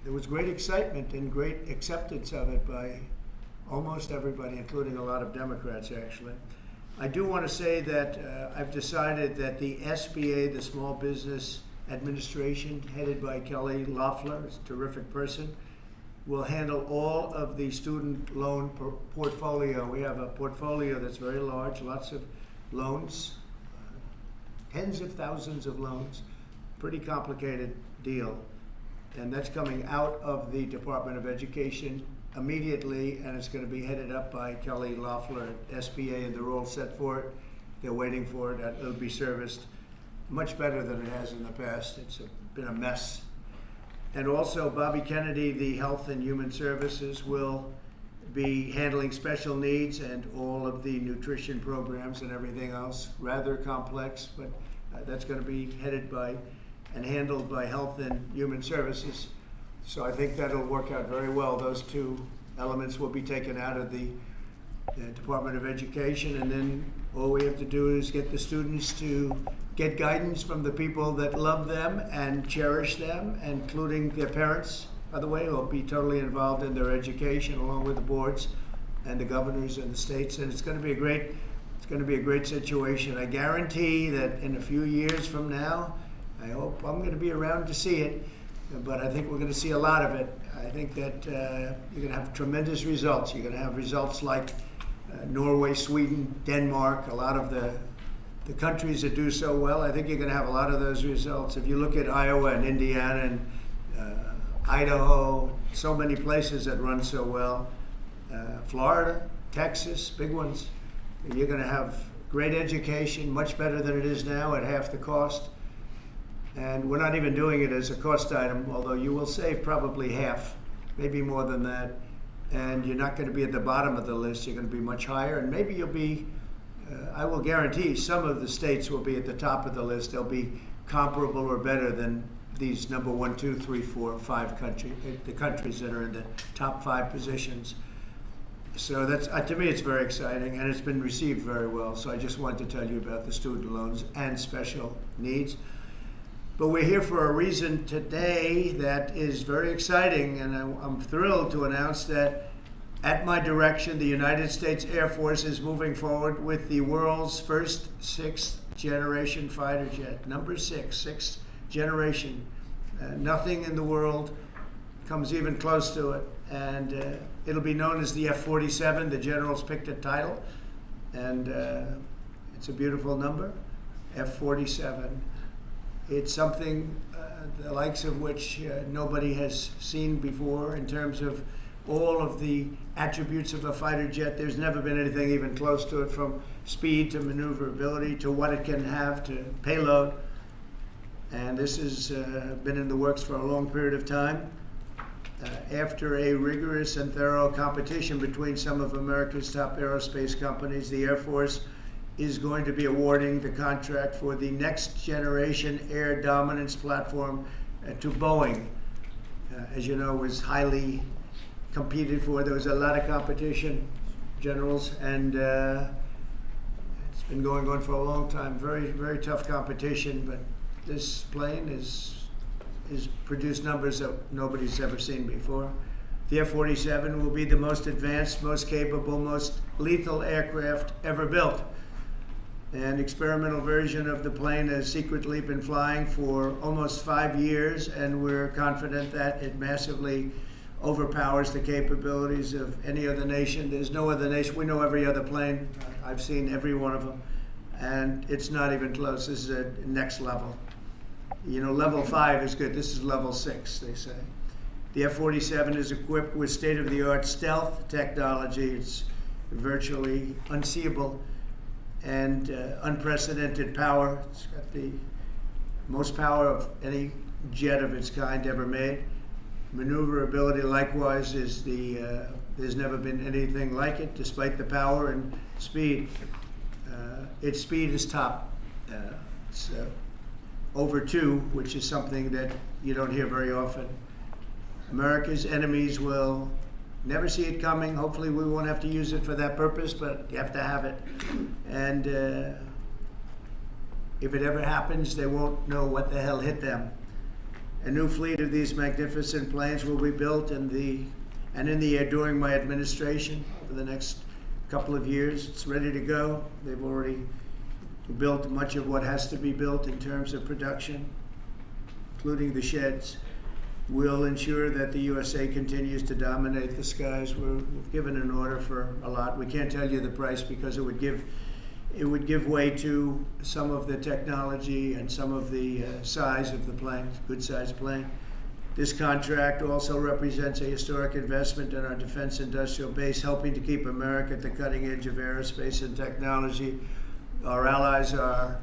there was great excitement and great acceptance of it by almost everybody, including a lot of Democrats, actually. I do want to say that I've decided that the SBA, the Small Business Administration, headed by Kelly Loeffler, is a terrific person, will handle all of the student loan portfolio. We have a portfolio that's very large, lots of loans, tens of thousands of loans, pretty complicated deal. And that's coming out of the Department of Education immediately, and it's going to be headed up by Kelly Loeffler at SBA, and they're all set for it. They're waiting for it. It'll be serviced much better than it has in the past. It's been a mess. And also, Bobby Kennedy, the Health and Human Services, will be handling special needs and all of the nutrition programs and everything else. Rather complex, but that's going to be headed by and handled by Health and Human Services. So I think that'll work out very well. Those two elements will be taken out of the Department of Education, and then all we have to do is get the students to get guidance from the people that love them and cherish them, including their parents, by the way, who will be totally involved in their education along with the boards and the governors and the states. And it's going to be a great situation. I guarantee that in a few years from now, I hope I'm going to be around to see it, but I think we're going to see a lot of it. I think that you're going to have tremendous results. You're going to have results like Norway, Sweden, Denmark, a lot of the countries that do so well. I think you're going to have a lot of those results. If you look at Iowa and Indiana and Idaho, so many places that run so well, Florida, Texas, big ones, you're going to have great education, much better than it is now at half the cost. And we're not even doing it as a cost item, although you will save probably half, maybe more than that. And you're not going to be at the bottom of the list. You're going to be much higher. And maybe you'll be, I will guarantee some of the states will be at the top of the list. They'll be comparable or better than these number 1, 2, 3, 4, 5 countries, the countries that are in the top 5 positions. So that's, to me, it's very exciting, and it's been received very well. So I just wanted to tell you about the student loans and special needs. But we're here for a reason today that is very exciting, and I'm thrilled to announce that at my direction, the United States Air Force is moving forward with the world's first 6th generation fighter jet. Number 6, 6th generation. Nothing in the world comes even close to it. And it'll be known as the F-47. The generals picked a title, and it's a beautiful number, F-47. It's something the likes of which nobody has seen before in terms of all of the attributes of a fighter jet. There's never been anything even close to it, from speed to maneuverability to what it can have to payload. And this has been in the works for a long period of time. After a rigorous and thorough competition between some of America's top aerospace companies, the Air Force is going to be awarding the contract for the next generation air dominance platform to Boeing. As you know, was highly competed for. There was a lot of competition, generals, and it's been going on for a long time. Very, very tough competition, but this plane is produced numbers that nobody's ever seen before. The F-47 will be the most advanced, most capable, most lethal aircraft ever built. An experimental version of the plane has secretly been flying for almost 5 years, and we're confident that it massively overpowers the capabilities of any other nation. There's no other nation. We know every other plane. I've seen every one of them, and it's not even close. This is a next level. You know, level 5 is good. This is level 6, they say. The F-47 is equipped with state-of-the-art stealth technology. It's virtually unseeable and unprecedented power. It's got the most power of any jet of its kind ever made. Maneuverability, likewise, is there's never been anything like it, despite the power and speed. Its speed is top. It's over 2, which is something that you don't hear very often. America's enemies will never see it coming. Hopefully we won't have to use it for that purpose, but you have to have it. And if it ever happens, they won't know what the hell hit them. A new fleet of these magnificent planes will be built in the air during my administration for the next couple of years. It's ready to go. They've already built much of what has to be built in terms of production, including the sheds. We'll ensure that the USA continues to dominate the skies. We've given an order for a lot. We can't tell you the price because it would give way to some of the technology and some of the size of the plane, good sized plane. This contract also represents a historic investment in our defense industrial base, helping to keep America at the cutting edge of aerospace and technology. Our allies are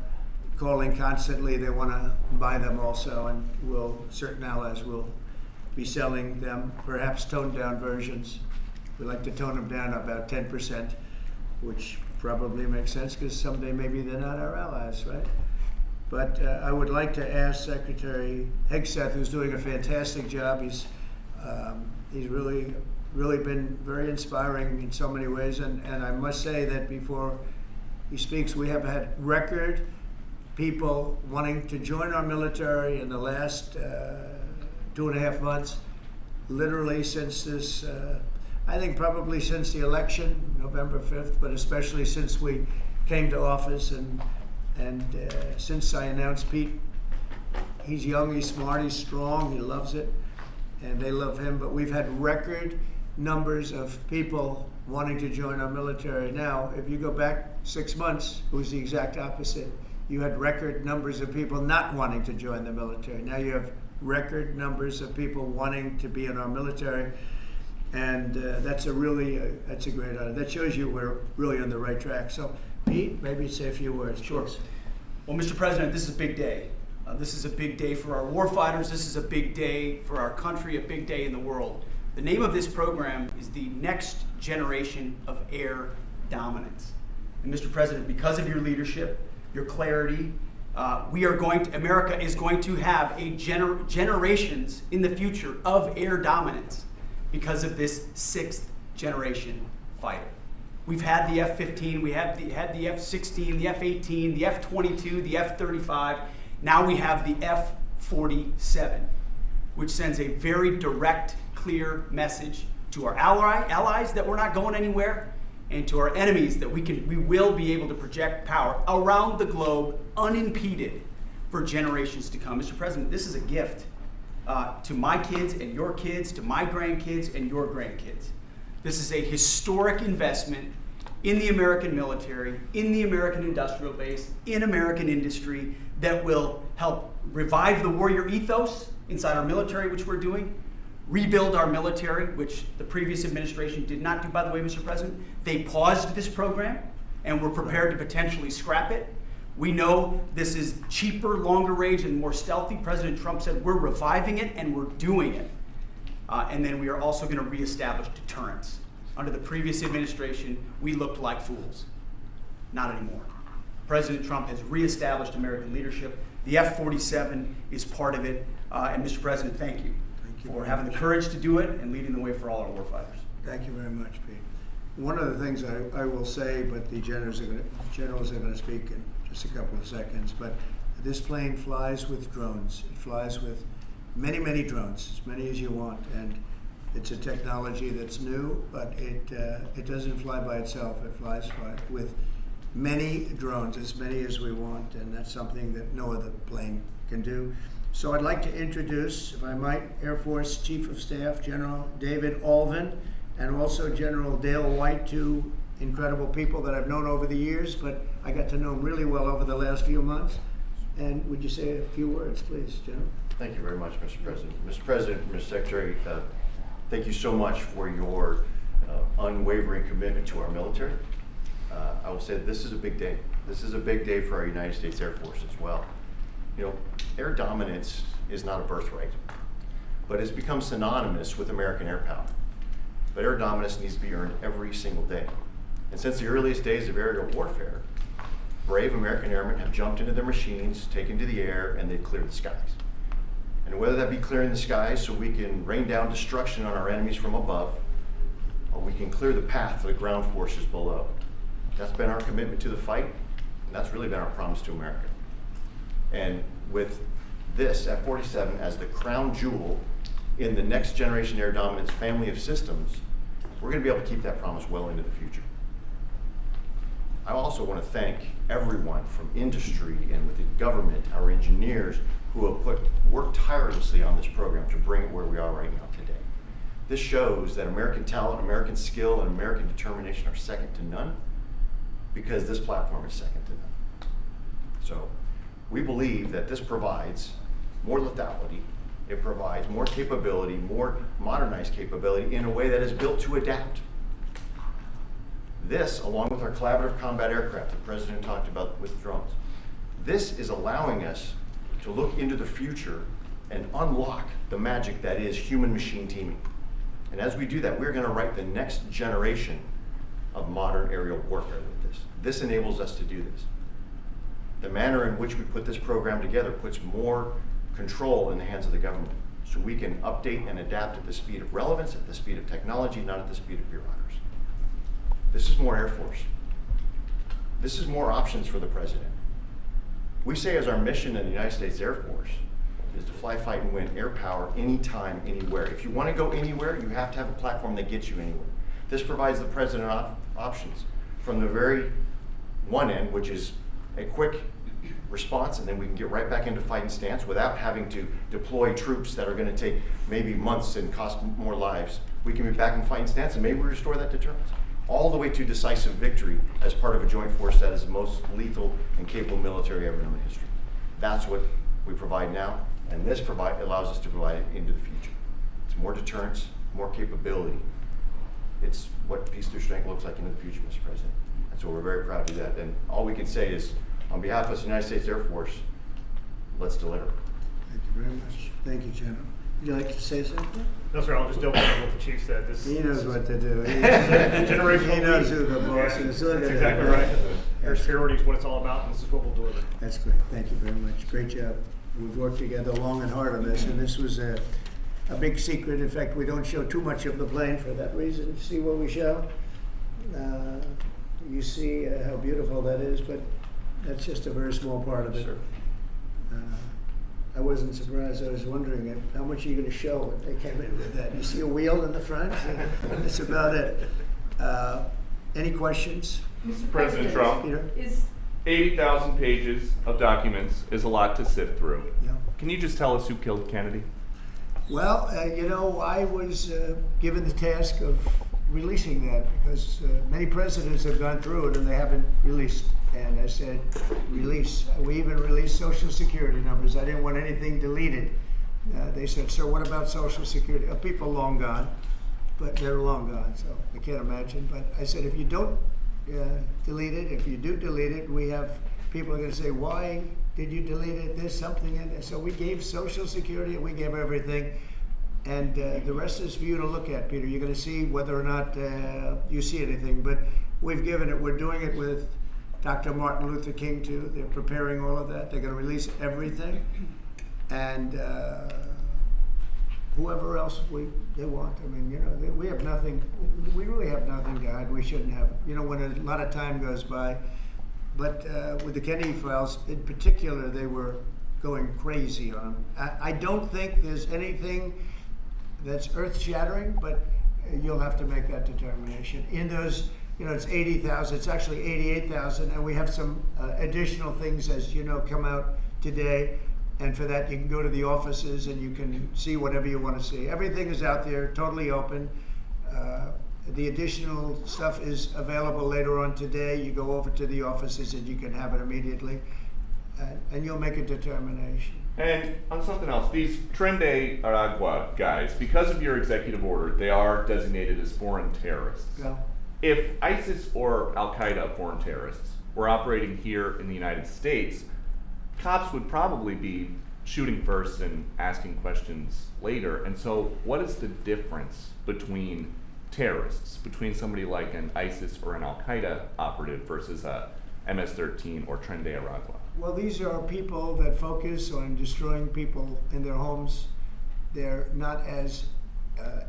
calling constantly. They want to buy them also, and certain allies will be selling them, perhaps toned down versions. We like to tone them down about 10%, which probably makes sense because someday maybe they're not our allies, right? But I would like to ask Secretary Hegseth, who's doing a fantastic job. He's really been very inspiring in so many ways, and I must say that before he speaks, we have had record people wanting to join our military in the last 2.5 months, literally since this, I think probably since the election, November 5th, but especially since we came to office and since I announced Pete. He's young, he's smart, he's strong, he loves it, and they love him. But we've had record numbers of people wanting to join our military. Now, if you go back 6 months, it was the exact opposite. You had record numbers of people not wanting to join the military. Now you have record numbers of people wanting to be in our military, and that's a great honor. That shows you we're really on the right track. So, Pete, maybe say a few words. Sure. Please. Well, Mr. President, this is a big day. This is a big day for our warfighters. This is a big day for our country, a big day in the world. The name of this program is the Next Generation of Air Dominance. And Mr. President, because of your leadership, your clarity, America is going to have generations in the future of air dominance because of this 6th generation fighter. We've had the F-15, we had the F-16, the F-18, the F-22, the F-35. Now we have the F-47, which sends a very direct, clear message to our allies that we're not going anywhere, and to our enemies that we will be able to project power around the globe unimpeded for generations to come. Mr. President, this is a gift to my kids and your kids, to my grandkids and your grandkids. This is a historic investment in the American military, in the American industrial base, in American industry that will help revive the warrior ethos inside our military, which we're doing, rebuild our military, which the previous administration did not do, by the way, Mr. President. They paused this program and were prepared to potentially scrap it. We know this is cheaper, longer range, and more stealthy. President Trump said we're reviving it and we're doing it. And then we are also going to reestablish deterrence. Under the previous administration, we looked like fools. Not anymore. President Trump has reestablished American leadership. The F-47 is part of it. And Mr. President, thank you for having the courage to do it and leading the way for all our warfighters. Thank you very much, Pete. One of the things I will say, but the generals are going to speak in just a couple of seconds, but this plane flies with drones. It flies with many, many drones, as many as you want, and it's a technology that's new, but it doesn't fly by itself. It flies with many drones, as many as we want, and that's something that no other plane can do. So I'd like to introduce, if I might, Air Force Chief of Staff General David Alvin, and also General Dale White, two incredible people that I've known over the years, but I got to know them really well over the last few months. And would you say a few words, please, General? Thank you very much, Mr. President. Mr. President, Mr. Secretary, thank you so much for your unwavering commitment to our military. I will say this is a big day. This is a big day for our United States Air Force as well. You know, air dominance is not a birthright, but it's become synonymous with American air power. But air dominance needs to be earned every single day. And since the earliest days of aerial warfare, brave American airmen have jumped into their machines, taken to the air, and they've cleared the skies. And whether that be clearing the skies so we can rain down destruction on our enemies from above, or we can clear the path for the ground forces below. That's been our commitment to the fight, and that's really been our promise to America. And with this F-47 as the crown jewel in the next generation air dominance family of systems, we're going to be able to keep that promise well into the future. I also want to thank everyone from industry and within government, our engineers, who have worked tirelessly on this program to bring it where we are right now today. This shows that American talent, American skill, and American determination are second to none, because this platform is second to none. So we believe that this provides more lethality, it provides more capability, more modernized capability in a way that is built to adapt. This, along with our collaborative combat aircraft the President talked about with drones, this is allowing us to look into the future and unlock the magic that is human-machine teaming. And as we do that, we're going to write the next generation of modern aerial warfare with this. This enables us to do this. The manner in which we put this program together puts more control in the hands of the government, so we can update and adapt at the speed of relevance, at the speed of technology, not at the speed of bureaucracy. This is more Air Force. This is more options for the President. We say as our mission in the United States Air Force is to fly, fight, and win air power anytime, anywhere. If you want to go anywhere, you have to have a platform that gets you anywhere. This provides the President options from the very one end, which is a quick response, and then we can get right back into fighting stance without having to deploy troops that are going to take maybe months and cost more lives. We can be back in fighting stance, and maybe we restore that deterrence. All the way to decisive victory as part of a joint force that is the most lethal and capable military ever known in history. That's what we provide now, and this allows us to provide it into the future. It's more deterrence, more capability. It's what peace through strength looks like into the future, Mr. President. And so we're very proud to do that. And all we can say is, on behalf of the United States Air Force, let's deliver. Thank you very much. Thank you, General. Would you like to say something? No, sir, I'll just double check what the chief said. He knows what to do. Generational He knows leap. who the boss Yeah, is. that's exactly right. Air security is what it's all about, and this is what we'll deliver. That's great. Thank you very much. Great job. We've worked together long and hard on this, and this was a big secret. In fact, we don't show too much of the plane for that reason. See what we show? You see how beautiful that is, but that's just a very small part of it. Sure. I wasn't surprised. I was wondering how much are you going to show when they came in with that. You see a wheel in the front? That's about it. Any questions? Mr. President Trump, Peter? is 80,000 pages of documents is a lot to sift through. Yeah. Can you just tell us who killed Kennedy? Well, I was given the task of releasing that because many presidents have gone through it and they haven't released. And I said, release. We even released Social Security numbers. I didn't want anything deleted. They said, sir, what about Social Security? People long gone, but they're long gone, so I can't imagine. But I said, if you don't delete it, if you do delete it, we have people are going to say, why did you delete it? There's something in there. So we gave Social Security, we gave everything. And the rest is for you to look at, Peter. You're going to see whether or not you see anything. But we've given it. We're doing it with Dr. Martin Luther King, too. They're preparing all of that. They're going to release everything. And whoever else they want. I mean, we have nothing. We really have nothing to hide. We shouldn't have. When a lot of time goes by. But with the Kennedy files, in particular, they were going crazy on them. I don't think there's anything that's earth-shattering, but you'll have to make that determination. In those, it's 80,000. It's actually 88,000, and we have some additional things, as you know, come out today. And for that, you can go to the offices and you can see whatever you want to see. Everything is out there, totally open. The additional stuff is available later on today. You go over to the offices and you can have it immediately, and you'll make a determination. And on something else, these Tren de Aragua guys, because of your executive order, they are designated as foreign terrorists. Yeah. If ISIS or Al-Qaeda foreign terrorists were operating here in the United States, cops would probably be shooting first and asking questions later. And so what is the difference between terrorists, between somebody like an ISIS or an Al-Qaeda operative versus a MS-13 or Tren de Aragua? Well, these are people that focus on destroying people in their homes. They're not as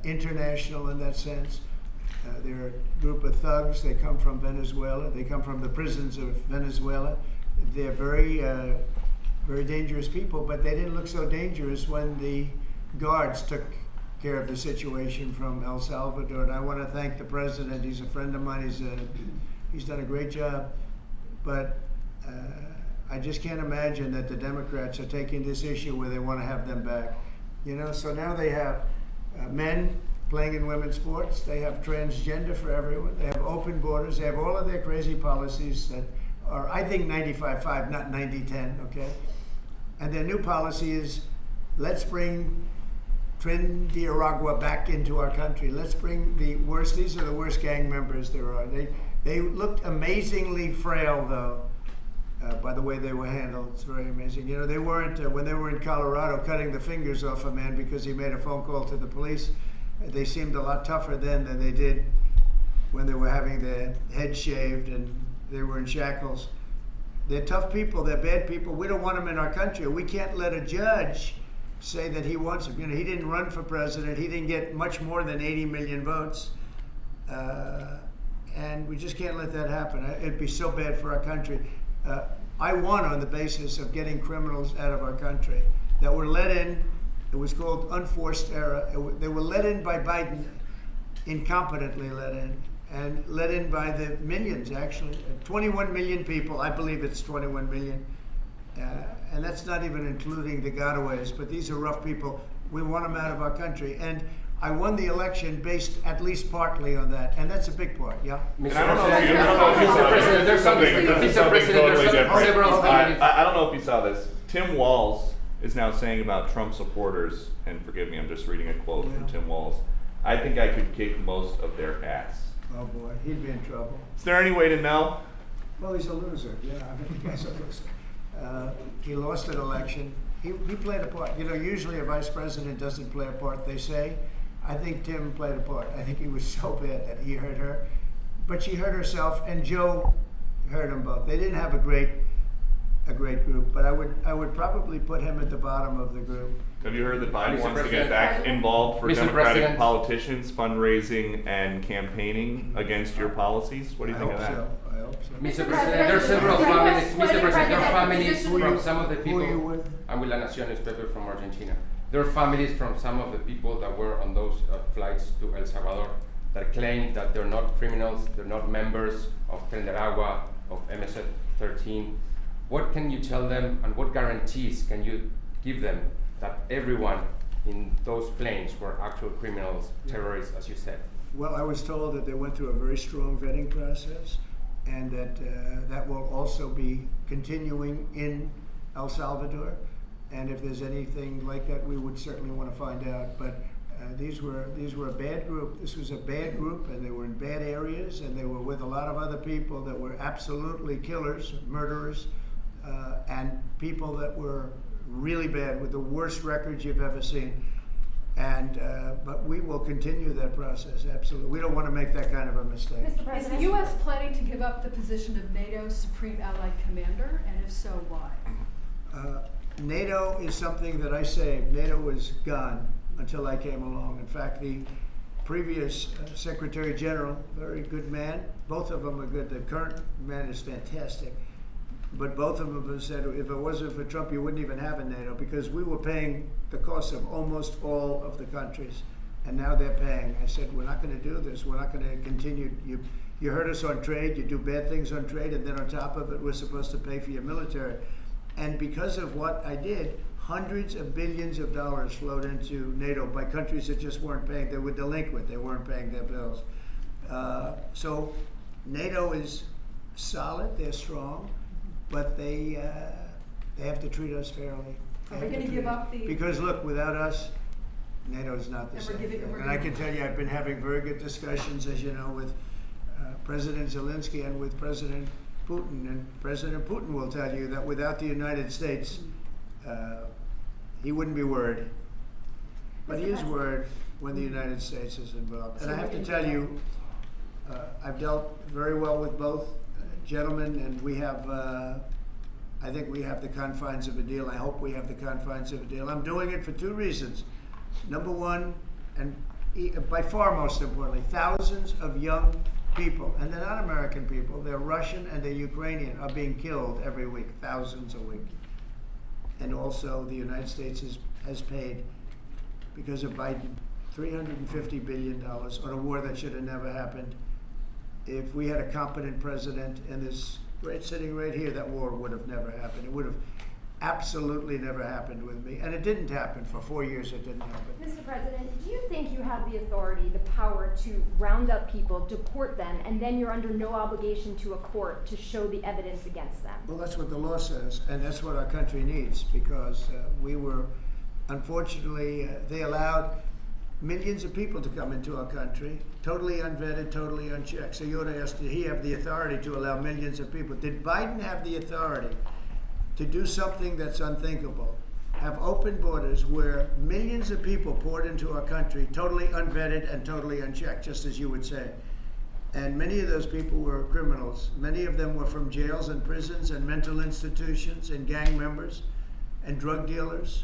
international in that sense. They're a group of thugs. They come from Venezuela. They come from the prisons of Venezuela. They're very very dangerous people, but they didn't look so dangerous when the guards took care of the situation from El Salvador. And I want to thank the president. He's a friend of mine. He's done a great job. But I just can't imagine that the Democrats are taking this issue where they want to have them back. You know, so now they have men playing in women's sports. They have transgender for everyone. They have open borders. They have all of their crazy policies that are, I think, 95-5, not 90-10, okay? And their new policy is, let's bring Trinidad back into our country. Let's bring the worst, these are the worst gang members there are. They looked amazingly frail, though, by the way they were handled. It's very amazing. You know, they weren't, when they were in Colorado cutting the fingers off a man because he made a phone call to the police, they seemed a lot tougher then than they did when they were having their head shaved and they were in shackles. They're tough people, they're bad people. We don't want them in our country. We can't let a judge say that he wants him. You know, he didn't run for president. He didn't get much more than 80 million votes. And we just can't let that happen. It'd be so bad for our country. I won on the basis of getting criminals out of our country that were let in. It was called unforced error. They were let in by Biden, incompetently let in, and let in by the millions, actually. 21 million people, I believe it's 21 million. And that's not even including the gotaways, but these are rough people. We want them out of our country. And I won the election based at least partly on that, and that's a big part, yeah? And I don't know if you saw this. I don't know if you saw this. Tim Walz is now saying about Trump supporters, and forgive me, I'm just reading a quote from Tim Walz, I think I could kick most of their ass. Oh boy, he'd be in trouble. Is there any way to know? Well, he's a loser, yeah, I mean, he's a loser. He lost an election. He played a part. You know, usually a vice president doesn't play a part, they say. I think Tim played a part. I think he was so bad that he hurt her. But she hurt herself, and Joe hurt them both. They didn't have a great group, but I would probably put him at the bottom of the group. Have you heard that Biden Mr. wants to get President. back involved for Mr. Democratic President. politicians, fundraising and campaigning against your policies? What do you think of that? I hope so. Mr. President, there are several families. Mr. President, there are families Who from you- some of the who are you people. with? I'm with La Nación newspaper from Argentina. There are families from some of the people that were on those flights to El Salvador that claim that they're not criminals, they're not members of Trinidad, of MS-13. What can you tell them, and what guarantees can you give them that everyone in those planes were actual criminals, terrorists, as you said? Well, I was told that they went through a very strong vetting process, and that that will also be continuing in El Salvador. And if there's anything like that, we would certainly want to find out. But these were a bad group. This was a bad group, and they were in bad areas, and they were with a lot of other people that were absolutely killers, murderers, and people that were really bad with the worst records you've ever seen. And but we will continue that process, absolutely. We don't want to make that kind of a mistake. Mr. President, is the U.S. planning to give up the position of NATO's Supreme Allied Commander, and if so, why? NATO is something that I saved. NATO was gone until I came along. In fact, the previous Secretary General, very good man, both of them are good. The current man is fantastic. But both of them have said, if it wasn't for Trump, you wouldn't even have a NATO, because we were paying the cost of almost all of the countries. And now they're paying. I said, we're not going to do this. We're not going to continue. You hurt us on trade. You do bad things on trade. And then on top of it, we're supposed to pay for your military. And because of what I did, hundreds of billions of dollars flowed into NATO by countries that just weren't paying. They were delinquent. They weren't paying their bills. So NATO is solid. They're strong. But they have to treat us fairly. Are we going to give up the... Because look, without us, NATO's not the And we're same. giving- we're And I giving- can tell you, I've been having very good discussions, as you know, with President Zelensky and with President Putin. And President Putin will tell you that without the United States, he wouldn't be worried. But he is worried when the United States is involved. And I have to tell you, I've dealt very well with both gentlemen, and we have, I think we have the confines of a deal. I hope we have the confines of a deal. I'm doing it for two reasons. Number one, and by far most importantly, thousands of young people, and they're not American people, they're Russian and they're Ukrainian, are being killed every week, thousands a week. And also the United States has paid, because of Biden, $350 billion on a war that should have never happened. If we had a competent president and this sitting right here, that war would have never happened. It would have absolutely never happened with me. And it didn't happen. For 4 years it didn't happen. Mr. President, do you think you have the authority, the power to round up people, deport them, and then you're under no obligation to a court to show the evidence against them? Well, that's what the law says, and that's what our country needs, because we were, unfortunately, they allowed millions of people to come into our country, totally unvetted, totally unchecked. So you ought to ask, did he have the authority to allow millions of people? Did Biden have the authority to do something that's unthinkable? Have open borders where millions of people poured into our country, totally unvetted and totally unchecked, just as you would say. And many of those people were criminals. Many of them were from jails and prisons and mental institutions and gang members and drug dealers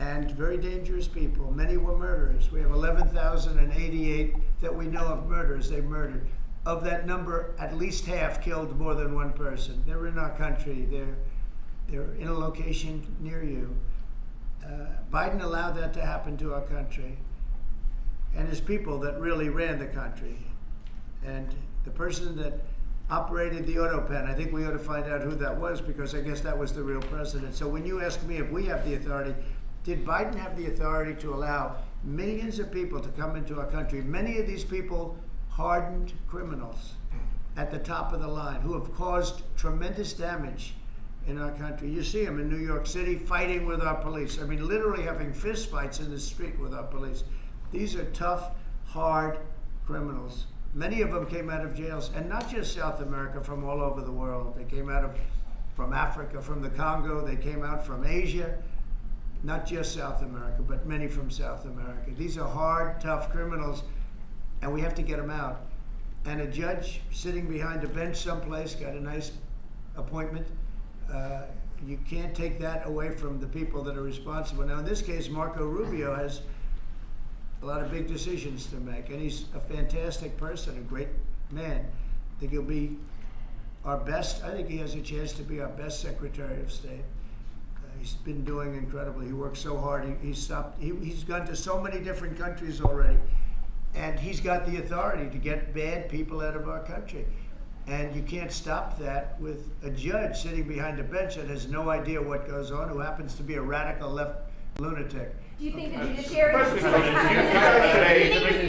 and very dangerous people. Many were murderers. We have 11,088 that we know of murders they murdered. Of that number, at least half killed more than one person. They're in our country. They're in a location near you. Biden allowed that to happen to our country. And his people that really ran the country. And the person that operated the auto pen, I think we ought to find out who that was, because I guess that was the real president. So when you ask me if we have the authority, did Biden have the authority to allow millions of people to come into our country? Many of these people, hardened criminals at the top of the line who have caused tremendous damage in our country. You see them in New York City fighting with our police. I mean, literally having fist fights in the street with our police. These are tough, hard criminals. Many of them came out of jails, and not just South America, from all over the world. They came out from Africa, from the Congo. They came out from Asia. Not just South America, but many from South America. These are hard, tough criminals, and we have to get them out. And a judge sitting behind a bench someplace got a nice appointment. You can't take that away from the people that are responsible. Now, in this case, Marco Rubio has a lot of big decisions to make, and he's a fantastic person, a great man. I think he'll be our best. I think he has a chance to be our best Secretary of State. He's been doing incredibly. He works so hard. He's gone to so many different countries already, and he's got the authority to get bad people out of our country. And you can't stop that with a judge sitting behind a bench that has no idea what goes on, who happens to be a radical left lunatic. Do you think the judiciary is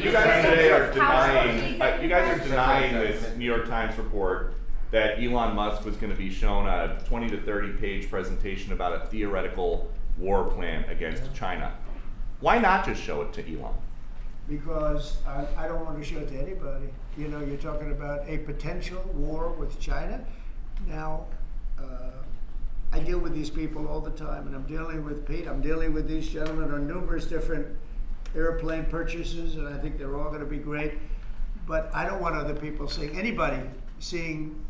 You guys today are denying. You guys are denying this New York Times report that Elon Musk was going to be shown a 20 to 30 page presentation about a theoretical war plan against China. Why not just show it to Elon? Because I don't want to show it to anybody. You know, you're talking about a potential war with China. Now, I deal with these people all the time, and I'm dealing with Pete. I'm dealing with these gentlemen on numerous different airplane purchases, and I think they're all going to be great. But I don't want other people seeing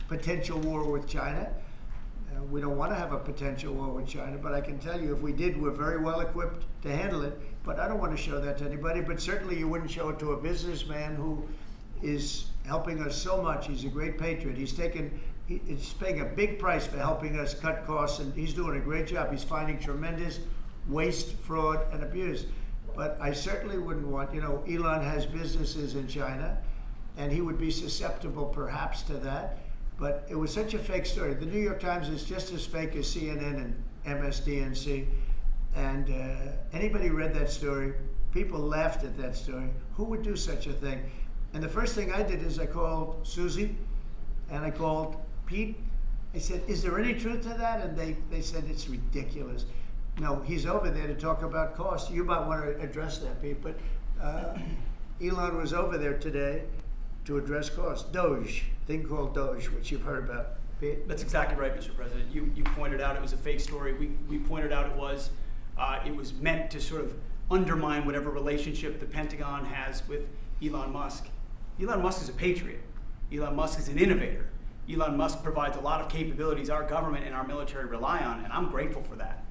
potential war with China. We don't want to have a potential war with China, but I can tell you if we did, we're very well equipped to handle it. But I don't want to show that to anybody. But certainly you wouldn't show it to a businessman who is helping us so much. He's a great patriot. He's paying a big price for helping us cut costs, and he's doing a great job. He's finding tremendous waste, fraud, and abuse. But I certainly wouldn't want, Elon has businesses in China, and he would be susceptible perhaps to that. But it was such a fake story. The New York Times is just as fake as CNN and MSDNC. And anybody read that story, people laughed at that story. Who would do such a thing? And the first thing I did is I called Susie and I called Pete. I said, is there any truth to that? And they said, it's ridiculous. No, he's over there to talk about cost. You might want to address that, Pete. But Elon was over there today to address costs. Doge, thing called Doge, which you've heard about. Pete? That's exactly right, Mr. President. You pointed out it was a fake story. We pointed out it was meant to sort of undermine whatever relationship the Pentagon has with Elon Musk. Elon Musk is a patriot. Elon Musk is an innovator. Elon Musk provides a lot of capabilities our government and our military rely on, and I'm grateful for that.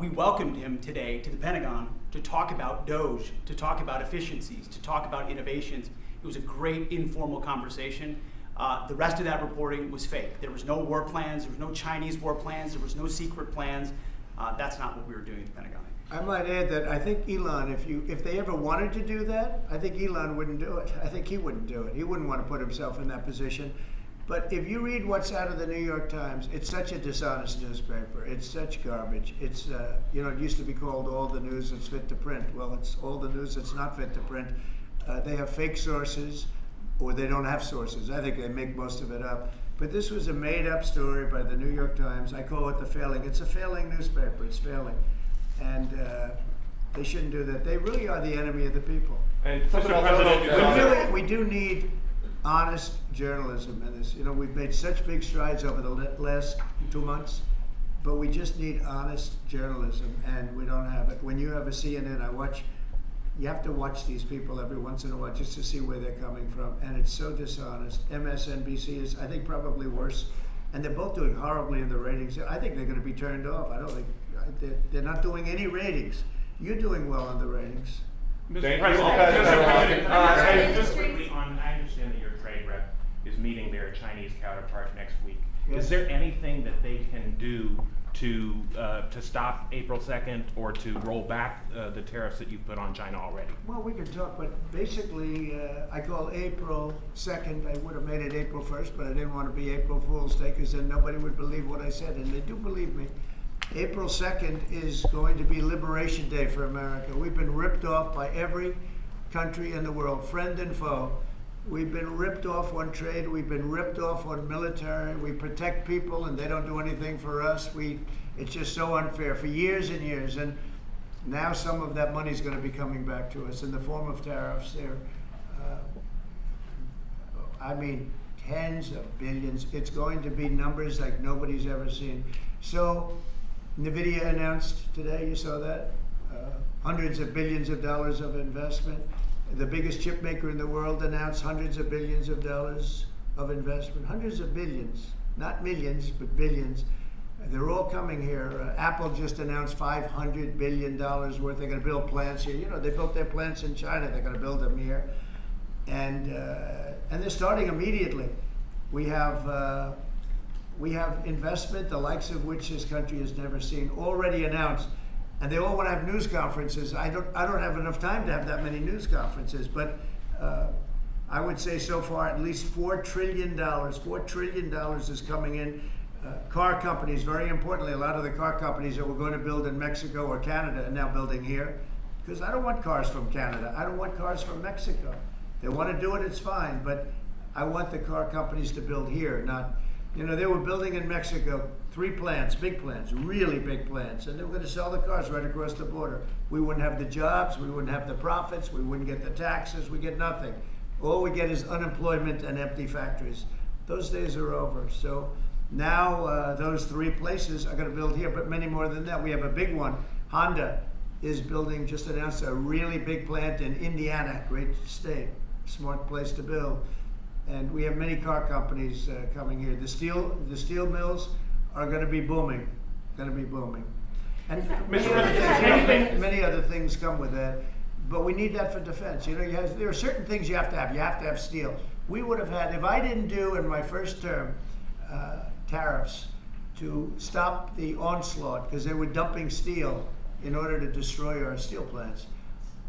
We welcomed him today to the Pentagon to talk about Doge, to talk about efficiencies, to talk about innovations. It was a great informal conversation. The rest of that reporting was fake. There was no war plans, there was no Chinese war plans, there was no secret plans. That's not what we were doing at the Pentagon. I might add that I think Elon, if they ever wanted to do that, I think Elon wouldn't do it. I think he wouldn't do it. He wouldn't want to put himself in that position. But if you read what's out of the New York Times, it's such a dishonest newspaper. It's such garbage. It's, it used to be called all the news that's fit to print. Well, it's all the news that's not fit to print. They have fake sources, or they don't have sources. I think they make most of it up. But this was a made-up story by the New York Times. I call it the failing. It's a failing newspaper. It's failing. And they shouldn't do that. They really are the enemy of the people. And Mr. President, We do need honest journalism in this. We've made such big strides over the last 2 months, but we just need honest journalism, and we don't have it. When you have a CNN, you have to watch these people every once in a while just to see where they're coming from, and it's so dishonest. MSNBC is, I think, probably worse, and they're both doing horribly in the ratings. I think they're going to be turned off. I don't think they're not doing any ratings. You're doing well on the ratings. Thank you. Just quickly I understand that your trade rep is meeting their Chinese counterpart next week. Yes. Is there anything that they can do to stop April 2nd or to roll back the tariffs that you put on China already? Well, we can talk, but basically, I call April 2nd. I would have made it April 1st, but I didn't want to be April Fool's Day because then nobody would believe what I said, and they do believe me. April 2nd is going to be Liberation Day for America. We've been ripped off by every country in the world, friend and foe. We've been ripped off on trade. We've been ripped off on military. We protect people and they don't do anything for us. It's just so unfair for years and years. And now some of that money is going to be coming back to us in the form of tariffs. Tens of billions. It's going to be numbers like nobody's ever seen. So NVIDIA announced today, you saw that, hundreds of billions of dollars of investment. The biggest chip maker in the world announced hundreds of billions of dollars of investment. Hundreds of billions, not millions, but billions. They're all coming here. Apple just announced $500 billion worth. They're going to build plants here. They built their plants in China. They're going to build them here. And they're starting immediately. We have investment, the likes of which this country has never seen, already announced. And they all want to have news conferences. I don't have enough time to have that many news conferences, but I would say so far at least $4 trillion. $4 trillion is coming in. Car companies, very importantly, a lot of the car companies that were going to build in Mexico or Canada are now building here. Because I don't want cars from Canada. I don't want cars from Mexico. They want to do it, it's fine, but I want the car companies to build here, not, they were building in Mexico 3 plants, big plants, really big plants, and they were going to sell the cars right across the border. We wouldn't have the jobs, we wouldn't have the profits, we wouldn't get the taxes, we get nothing. All we get is unemployment and empty factories. Those days are over. So now those 3 places are going to build here, but many more than that. We have a big one. Honda is building, just announced a really big plant in Indiana, great state, smart place to build. And we have many car companies coming here. The steel mills are going to be booming, And many other things come with that. But we need that for defense. There are certain things you have to have. You have to have steel. We would have had, if I didn't do in my first term tariffs to stop the onslaught, because they were dumping steel in order to destroy our steel plants.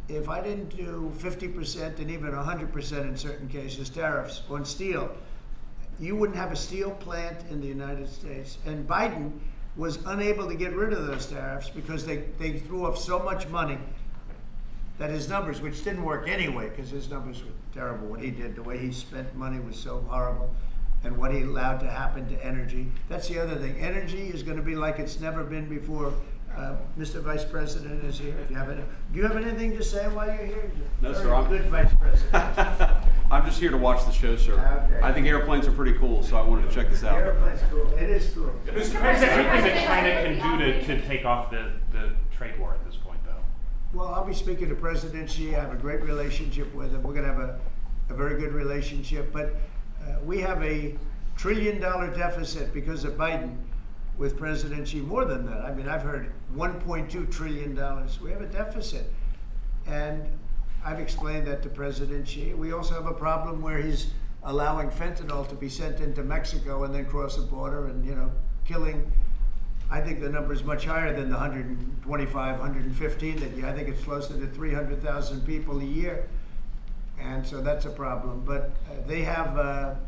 If I didn't do 50% and even 100% in certain cases tariffs on steel, you wouldn't have a steel plant in the United States. And Biden was unable to get rid of those tariffs because they threw off so much money that his numbers, which didn't work anyway, because his numbers were terrible, what he did, the way he spent money was so horrible, and what he allowed to happen to energy. That's the other thing. Energy is going to be like it's never been before. Mr. Vice President is here. Do you have anything to say while you're here? No, sir. I'm good Vice President. I'm just here to watch the show, sir. Okay. I think airplanes are pretty cool, so I wanted to check this out. Airplane's cool. It is cool. Is there anything that China can do to take off the trade war at this point, though? Well, I'll be speaking to President Xi. I have a great relationship with him. We're going to have a very good relationship. But we have a $1 trillion deficit because of Biden with President Xi. More than that. I mean, I've heard $1.2 trillion. We have a deficit. And I've explained that to President Xi. We also have a problem where he's allowing fentanyl to be sent into Mexico and then cross the border and, killing. I think the number is much higher than the 125, 115 that I think it's closer to 300,000 people a year. And so that's a problem. But they have a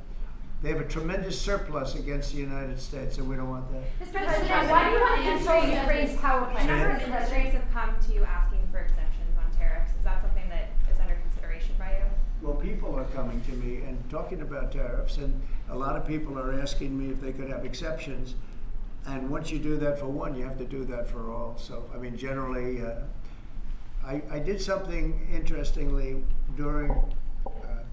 tremendous surplus against the United States, and we don't want that. Mr. President, why do you want to control Ukraine's power A number of plant? industries have come to you asking for exemptions on tariffs. Is that something that is under consideration by you? Well, people are coming to me and talking about tariffs, and a lot of people are asking me if they could have exceptions. And once you do that for one, you have to do that for all. So, I mean, generally, I did something interestingly during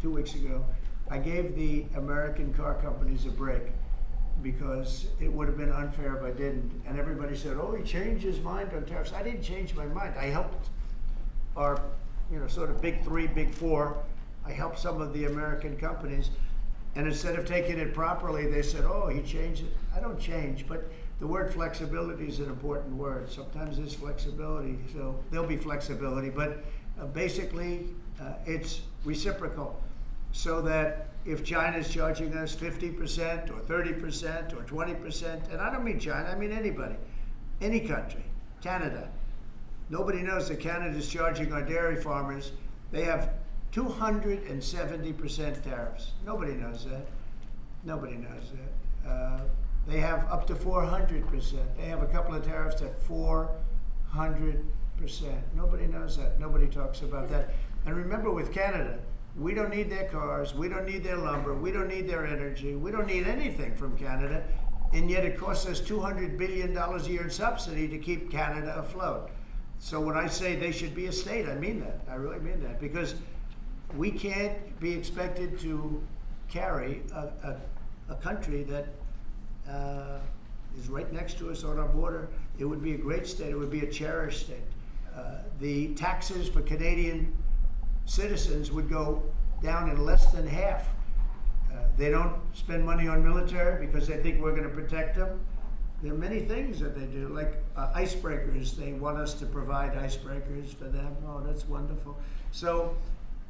2 weeks ago. I gave the American car companies a break because it would have been unfair if I didn't. And everybody said, oh, he changed his mind on tariffs. I didn't change my mind. I helped our, sort of big three, big four. I helped some of the American companies. And instead of taking it properly, they said, oh, he changed it. I don't change, but the word flexibility is an important word. Sometimes there's flexibility, so there'll be flexibility, but basically it's reciprocal. So that if China's charging us 50% or 30% or 20%, and I don't mean China, I mean anybody, any country, Canada. Nobody knows that Canada's charging our dairy farmers. They have 270% tariffs. Nobody knows that. Nobody knows that. They have up to 400%. They have a couple of tariffs at 400%. Nobody knows that. Nobody talks about that. And remember, with Canada, we don't need their cars, we don't need their lumber, we don't need their energy, we don't need anything from Canada, and yet it costs us $200 billion a year in subsidy to keep Canada afloat. So when I say they should be a state, I mean that. I really mean that, because we can't be expected to carry a country that is right next to us on our border. It would be a great state. It would be a cherished state. The taxes for Canadian citizens would go down in less than half. They don't spend money on military because they think we're going to protect them. There are many things that they do, like icebreakers. They want us to provide icebreakers for them. Oh, that's wonderful. So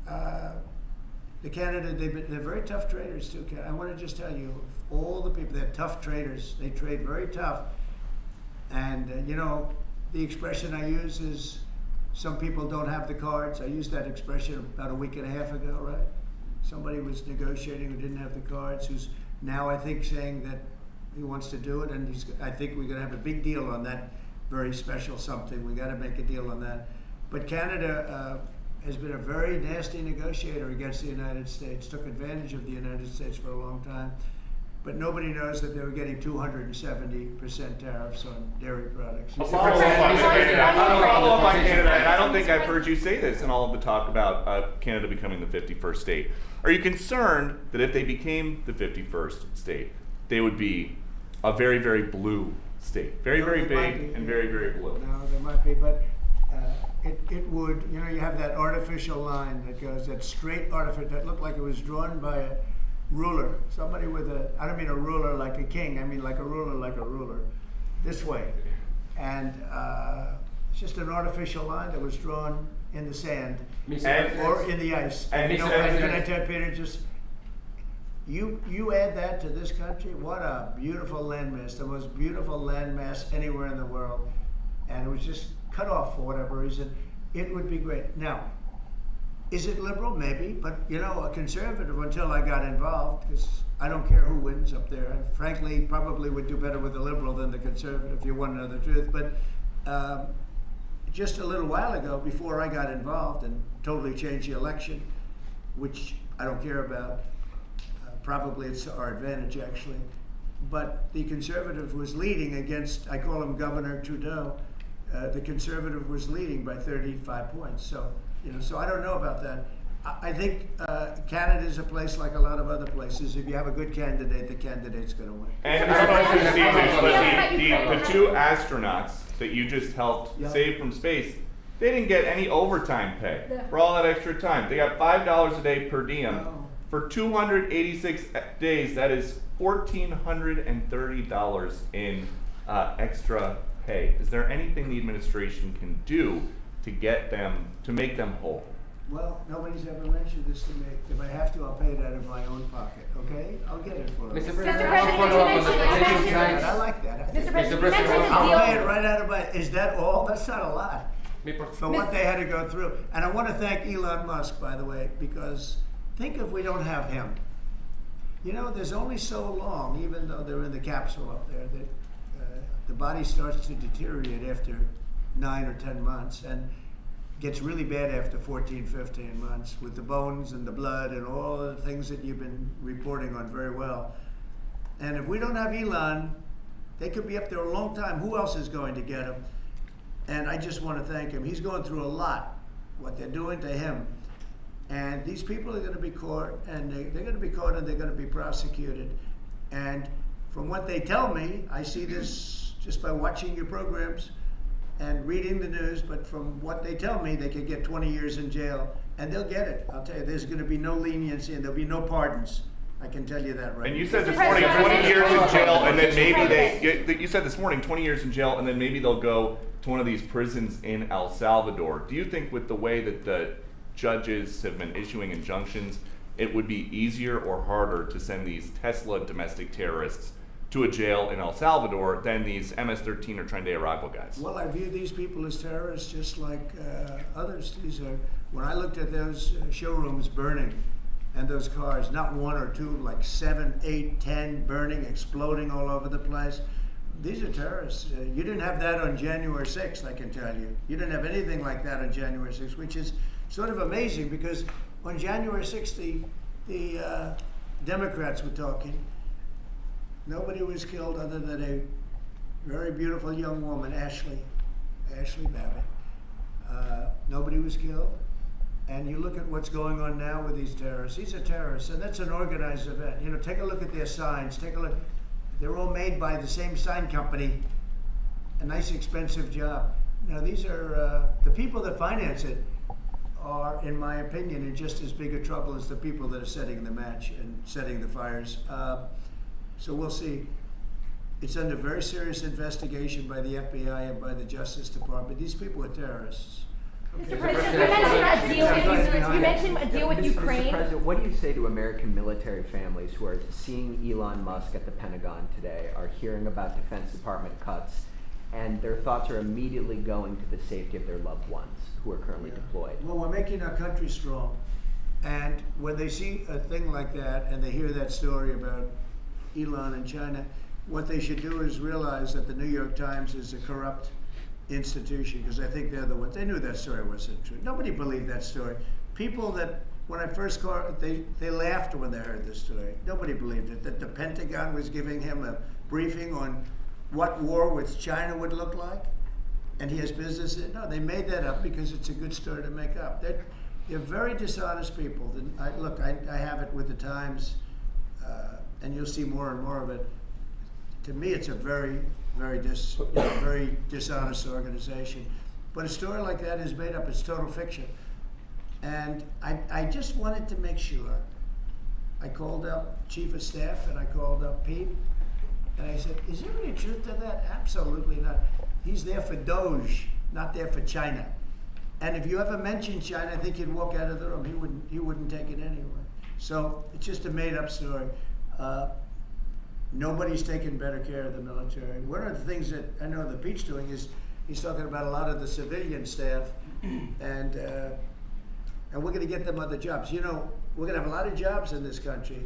the Canada, they're very tough traders too. I want to just tell you, all the people, they're tough traders. They trade very tough. And the expression I use is, some people don't have the cards. I used that expression about a week and a half ago, right? Somebody was negotiating who didn't have the cards, who's now, I think, saying that he wants to do it, and I think we're going to have a big deal on that very special something. We got to make a deal on that. But Canada has been a very nasty negotiator against the United States, took advantage of the United States for a long time. But nobody knows that they were getting 270% tariffs on dairy products. A follow-up on Canada, and I don't think I've heard you say this in all of the talk about Canada becoming the 51st state. Are you concerned that if they became the 51st state, they would be a very, very blue state? Very, very big and very, very blue. No, there might be, but it would, you have that artificial line that goes, that straight artificial, that looked like it was drawn by a ruler. Somebody with I don't mean a ruler like a king, I mean like a ruler, this way. And it's just an artificial line that was drawn in the sand or in the ice. And can I tell Peter, just, you add that to this country, what a beautiful landmass, the most beautiful landmass anywhere in the world. And it was just cut off for whatever reason. It would be great. Now, is it liberal? Maybe, but a conservative until I got involved, because I don't care who wins up there. I frankly probably would do better with a liberal than the conservative, if you want to know the truth. But just a little while ago, before I got involved and totally changed the election, which I don't care about, probably it's to our advantage actually, but the conservative was leading against, I call him Governor Trudeau, the conservative was leading by 35 points. So I don't know about that. I think Canada is a place like a lot of other places. If you have a good candidate, the candidate's going to win. And I don't know if you've seen this, but the two astronauts that you just helped save from space, they didn't get any overtime pay for all that extra time. They got $5 a day per diem. For 286 days, that is $1,430 in extra pay. Is there anything the administration can do to make them whole? Well, nobody's ever mentioned this to me. If I have to, I'll pay it out of my own pocket, okay? I'll get it for them. Mr. President, you mentioned I like that. Mr. President, you President, mentioned the I'll deal. pay it right out of my, is that all? That's not a lot for Miss- what they had to go through. And I want to thank Elon Musk, by the way, because think if we don't have him. You know, there's only so long, even though they're in the capsule up there, that the body starts to deteriorate after 9 or 10 months and gets really bad after 14, 15 months with the bones and the blood and all the things that you've been reporting on very well. And if we don't have Elon, they could be up there a long time. Who else is going to get him? And I just want to thank him. He's going through a lot, what they're doing to him. And these people are going to be caught, and they're going to be caught, and they're going to be prosecuted. And from what they tell me, I see this just by watching your programs and reading the news, but from what they tell me, they could get 20 years in jail, and they'll get it. I'll tell you, there's going to be no leniency, and there'll be no pardons. I can tell you that right And you now. said Mr. this morning President, 20 years in jail, and then Mr. maybe you said this morning 20 years in jail, and then maybe they'll go to one of these prisons in El Salvador. Do you think with the way that the judges have been issuing injunctions, it would be easier or harder to send these Tesla domestic terrorists to a jail in El Salvador than these MS-13 or Tren de Aragua guys? Well, I view these people as terrorists just like others. These are, when I looked at those showrooms burning and those cars, not one or two, like 7, 8, 10 burning, exploding all over the place. These are terrorists. You didn't have that on January 6th, I can tell you. You didn't have anything like that on January 6th, which is sort of amazing because on January 6th, the Democrats were talking. Nobody was killed other than a very beautiful young woman, Ashley Babbitt. Nobody was killed. And you look at what's going on now with these terrorists. These are terrorists, and that's an organized event. You know, take a look at their signs. Take a look. They're all made by the same sign company. A nice, expensive job. Now, these are the people that finance it are, in my opinion, in just as big a trouble as the people that are setting the match and setting the fires. So we'll see. It's under very serious investigation by the FBI and by the Justice Department. These people are terrorists. Mr. President, you mentioned a deal with Ukraine. Mr. President, what do you say to American military families who are seeing Elon Musk at the Pentagon today, are hearing about Defense Department cuts, and their thoughts are immediately going to the safety of their loved ones who are currently deployed? Well, we're making our country strong. And when they see a thing like that and they hear that story about Elon and China, what they should do is realize that the New York Times is a corrupt institution, because I think they're the ones. They knew that story wasn't true. Nobody believed that story. People that, when I first called, they laughed when they heard the story. Nobody believed it, that the Pentagon was giving him a briefing on what war with China would look like, and he has business in it. No, they made that up because it's a good story to make up. They're very dishonest people. I have it with the Times, and you'll see more and more of it. To me, it's a very dishonest organization. But a story like that is made up. It's total fiction. And I just wanted to make sure. I called up Chief of Staff and I called up Pete, and I said, is there any truth to that? Absolutely not. He's there for Doge, not there for China. And if you ever mention China, I think he'd walk out of the room. He wouldn't take it anyway. So it's just a made-up story. Nobody's taken better care of the military. One of the things that I know that Pete's doing is he's talking about a lot of the civilian staff, and we're going to get them other jobs. You know, we're going to have a lot of jobs in this country,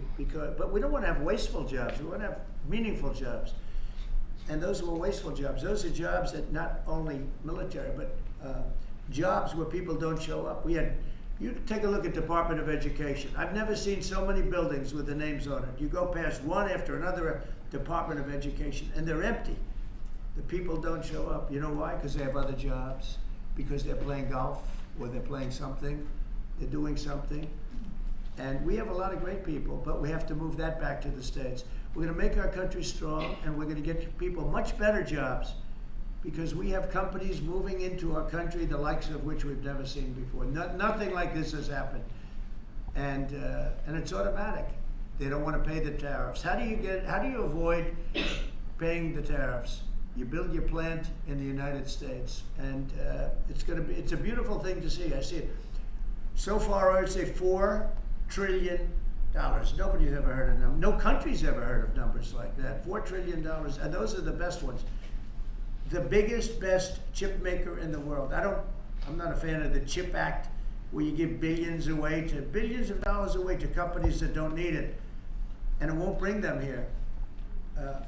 but we don't want to have wasteful jobs. We want to have meaningful jobs. And those were wasteful jobs. Those are jobs that not only military, but jobs where people don't show up. You take a look at Department of Education. I've never seen so many buildings with the names on it. You go past one after another Department of Education, and they're empty. The people don't show up. You know why? Because they have other jobs, because they're playing golf, or they're playing something, they're doing something. And we have a lot of great people, but we have to move that back to the States. We're going to make our country strong, and we're going to get people much better jobs, because we have companies moving into our country, the likes of which we've never seen before. Nothing like this has happened. And it's automatic. They don't want to pay the tariffs. How do you avoid paying the tariffs? You build your plant in the United States, and it's a beautiful thing to see. I see it. So far, I would say $4 trillion Nobody's ever heard of them. No country's ever heard of numbers like that. $4 trillion, and those are the best ones. The biggest, best chip maker in the world. I'm not a fan of the CHIP Act, where you give billions of dollars away to companies that don't need it, and it won't bring them here.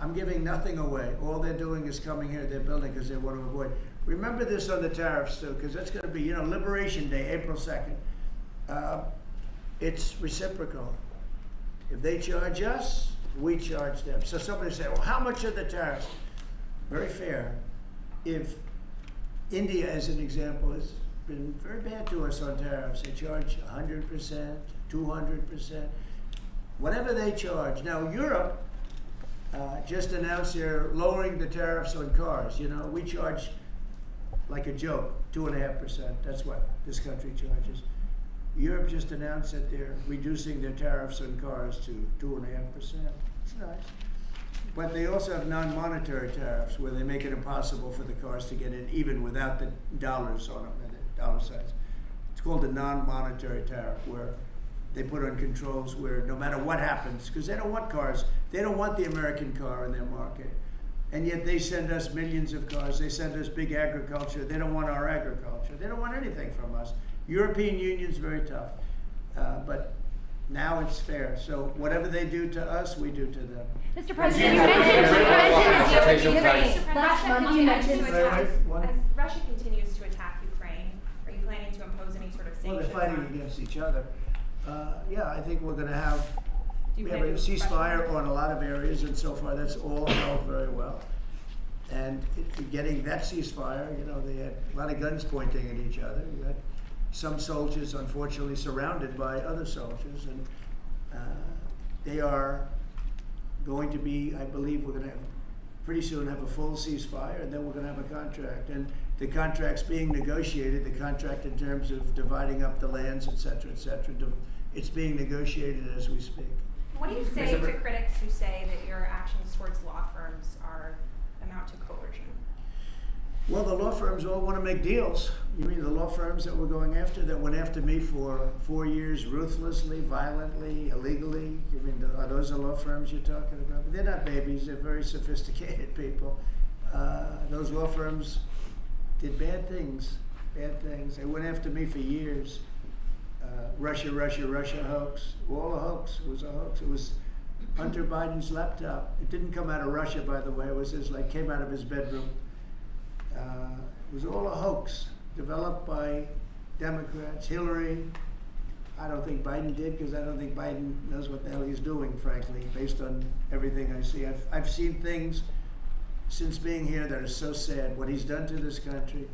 I'm giving nothing away. All they're doing is coming here, they're building because they want to avoid. Remember this on the tariffs too, because that's going to be, Liberation Day, April 2nd. It's reciprocal. If they charge us, we charge them. So somebody say, well, how much are the tariffs? Very fair. If India, as an example, has been very bad to us on tariffs, they charge 100%, 200%, whatever they charge. Now, Europe just announced they're lowering the tariffs on cars. We charge like a joke, 2.5%. That's what this country charges. Europe just announced that they're reducing their tariffs on cars to 2.5%. It's nice. But they also have non-monetary tariffs where they make it impossible for the cars to get in even without the dollars on them and the dollar signs. It's called a non-monetary tariff, where they put on controls where no matter what happens, because they don't want cars, they don't want the American car in their market. And yet they send us millions of cars, they send us big agriculture, they don't want our agriculture, they don't want anything from us. European Union's very tough, but now it's fair. So whatever they do to us, we do to them. Mr. President, you mentioned last month you mentioned as Russia continues to attack Ukraine, are you planning to impose any sort of sanctions? Well, they're fighting against each other. Yeah, I think we're going to have Do you we have plan a to ceasefire on a lot of areas, and so far that's all held very well. And getting that ceasefire, they had a lot of guns pointing at each other. You had some soldiers, unfortunately, surrounded by other soldiers, and they are going to be, I believe we're going to have, pretty soon have a full ceasefire, and then we're going to have a contract. And the contract's being negotiated, the contract in terms of dividing up the lands, et cetera, it's being negotiated as we speak. What do you say to critics who say that your actions towards law firms amount to coercion? Well, the law firms all want to make deals. You mean the law firms that we're going after, that went after me for 4 years, ruthlessly, violently, illegally? You mean, are those the law firms you're talking about? They're not babies, they're very sophisticated people. Those law firms did bad things. They went after me for years. Russia hoax, all a hoax. It was a hoax. It was Hunter Biden's laptop. It didn't come out of Russia, by the way. It was came out of his bedroom. It was all a hoax, developed by Democrats. Hillary, I don't think Biden did, because I don't think Biden knows what the hell he's doing, frankly, based on everything I see. I've seen things since being here that are so sad. What he's done to this country,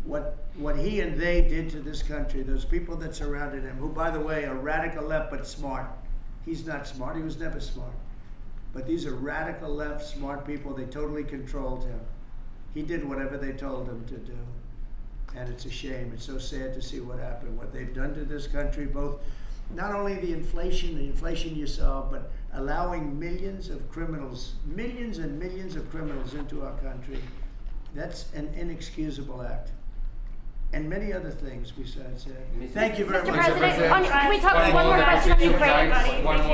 what he and they did to this country, those people that surrounded him, who, by the way, are radical left but smart. He's not smart. He was never smart. But these are radical left, smart people. They totally controlled him. He did whatever they told him to do. And it's a shame. It's so sad to see what happened, what they've done to this country, both not only the inflation you saw, but allowing millions and millions of criminals into our country. That's an inexcusable act. And many other things besides that. Thank you very much. Mr. President, can we talk one more question on Ukraine?